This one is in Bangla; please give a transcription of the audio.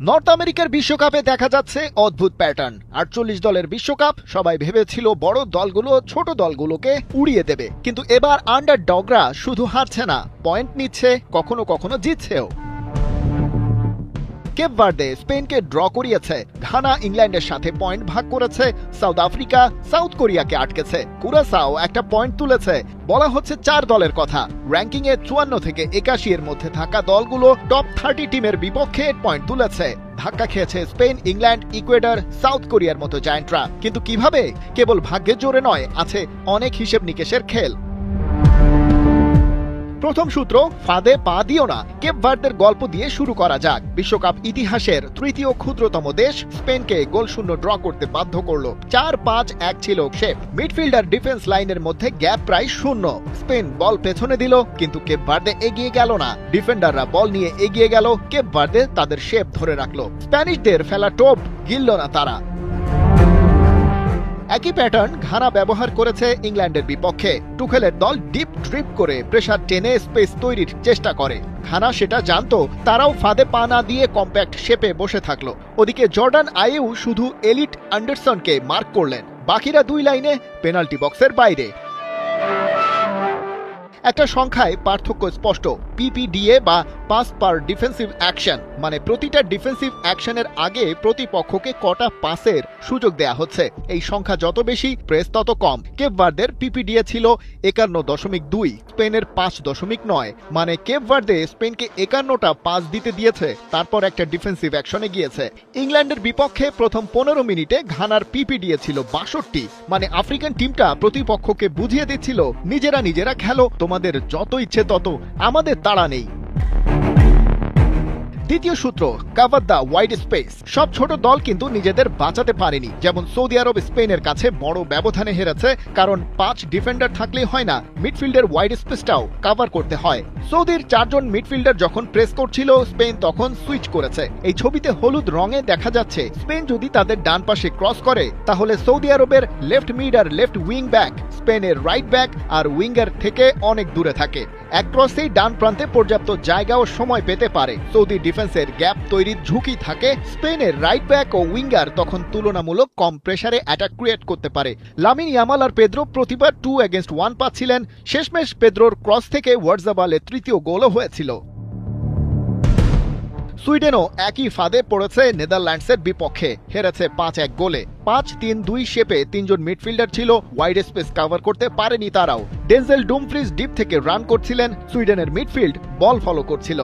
নর্থ আমেরিকার বিশ্বকাপে দেখা যাচ্ছে অদ্ভুত প্যাটার্ন। ৪৮ দলের বিশ্বকাপ, সবাই ভেবেছিল বড় দলগুলো ছোট দলগুলোকে উড়িয়ে দেবে, কিন্তু এবার আন্ডারডগরা শুধু হারছে না, পয়েন্ট নিচ্ছে, কখনো কখনো জিতছেও। কেপ ভার্দে স্পেনকে ড্র করিয়েছে, ঘানা ইংল্যান্ডের সাথে পয়েন্ট ভাগ করেছে, সাউথ আফ্রিকা সাউথ কোরিয়াকে আটকেছে, কুরাসাও একটা পয়েন্ট তুলেছে। বলা হচ্ছে 4 দলের কথা। র্যাঙ্কিং এ 54 থেকে 81 এর মধ্যে থাকা দলগুলো টপ 30 টিমের বিপক্ষে পয়েন্ট তুলেছে। ধাক্কা খেয়েছে স্পেন, ইংল্যান্ড, ইকুয়েডর, সাউথ কোরিয়ার মতো জায়ান্টরা। কিন্তু কিভাবে? কেবল ভাগ্যের জোরে নয়, আছে অনেক হিসেব নিকেশের খেল। প্রথম সূত্র, ফাঁদে পা দিও না। কেপ ভার্দের গল্প দিয়ে শুরু করা যাক। বিশ্বকাপ ইতিহাসের তৃতীয় ক্ষুদ্রতম দেশ স্পেনকে গোলশূন্য ড্র করতে বাধ্য করল। 4-5-1 ছিল শেপ। মিডফিল্ডার ডিফেন্স লাইনের মধ্যে গ্যাপ প্রায় শূন্য। স্পেন বল পেছনে দিল, কিন্তু কেপ ভার্দে এগিয়ে গেল না। ডিফেন্ডাররা বল নিয়ে এগিয়ে গেল, কেপ ভার্দে তাদের শেপ ধরে রাখলো। স্প্যানিশদের ফেলা টোপ গিলল না তারা। একই প্যাটার্ন ঘানা ব্যবহার করেছে ইংল্যান্ডের বিপক্ষে। টুখেলের দল ডিপ ড্রিপ করে প্রেসার টেনে স্পেস তৈরির চেষ্টা করে। ঘানা সেটা জানতো, তারাও ফাঁদে পা না দিয়ে কম্প্যাক্ট শেপে বসে থাকলো। ওদিকে জর্ডান আইউ শুধু এলিট অ্যান্ডারসনকে মার্ক করলেন, বাকিরা 2 লাইনে পেনাল্টি বক্সের বাইরে। একটা সংখ্যায় পার্থক্য স্পষ্ট, পিপিডিএ বা পাস পার ডিফেন্সিভ অ্যাকশন, মানে প্রতিটা ডিফেন্সিভ অ্যাকশনের আগে প্রতিপক্ষকে কটা পাসের সুযোগ দেয়া হচ্ছে। এই সংখ্যা যত বেশি, প্রেস তত কম। কেপ ভার্দের পিপিডিএ ছিল 51.2, স্পেনের 5.9, মানে কেপ ভার্দে স্পেনকে 51টা পাস দিতে দিয়েছে, তারপর একটা ডিফেন্সিভ অ্যাকশনে গিয়েছে। ইংল্যান্ডের বিপক্ষে প্রথম 15 মিনিটে ঘানার পিপিডিএ ছিল 62, মানে আফ্রিকান টিমটা প্রতিপক্ষকে বুঝিয়ে দিচ্ছিল, নিজেরা খেলো, তোমাদের যত ইচ্ছে তত, আমাদের তাড়া নেই। দ্বিতীয় সূত্র, কাভার দ্য ওয়াইড স্পেস। সব ছোট দল কিন্তু নিজেদের বাঁচাতে পারেনি। যেমন সৌদি আরব স্পেনের কাছে বড় ব্যবধানে হেরেছে, কারণ 5 ডিফেন্ডার থাকলেই হয় না, মিডফিল্ডের ওয়াইড স্পেসটাও কভার করতে হয়। সৌদির 4 জন মিডফিল্ডার যখন প্রেস করছিল, স্পেন তখন সুইচ করেছে। এই ছবিতে হলুদ রঙে দেখা যাচ্ছে, স্পেন যদি তাদের ডান পাশে ক্রস করে, তাহলে সৌদি আরবের লেফট মিড আর লেফট উইং ব্যাক স্পেনের রাইট ব্যাক আর উইঙ্গার থেকে অনেক দূরে থাকে। এক ক্রসেই ডান প্রান্তে পর্যাপ্ত জায়গা ও সময় পেতে পারে। সৌদি ডিফেন্সের গ্যাপ তৈরির ঝুঁকি থাকে, স্পেনের রাইট ব্যাক ও উইঙ্গার তখন তুলনামূলক কম প্রেসারে অ্যাটাক ক্রিয়েট করতে পারে। লামিন ইয়ামাল আর পেদ্রো প্রতিবার 2-1 পাচ্ছিলেন। শেষমেশ পেদ্রোর ক্রস থেকে ওয়ার্ডজাবালের তৃতীয় গোলও হয়েছিল। সুইডেনও একই ফাঁদে পড়েছে নেদারল্যান্ডসের বিপক্ষে, হেরেছে 5-1 গোলে। 5-3-2 শেপে 3 জন মিডফিল্ডার ছিল, ওয়াইড স্পেস কভার করতে পারেনি তারাও। ডেনজেল ডুমফ্রিজ ডিপ থেকে রান করছিলেন, সুইডেনের মিডফিল্ড বল ফলো করছিল।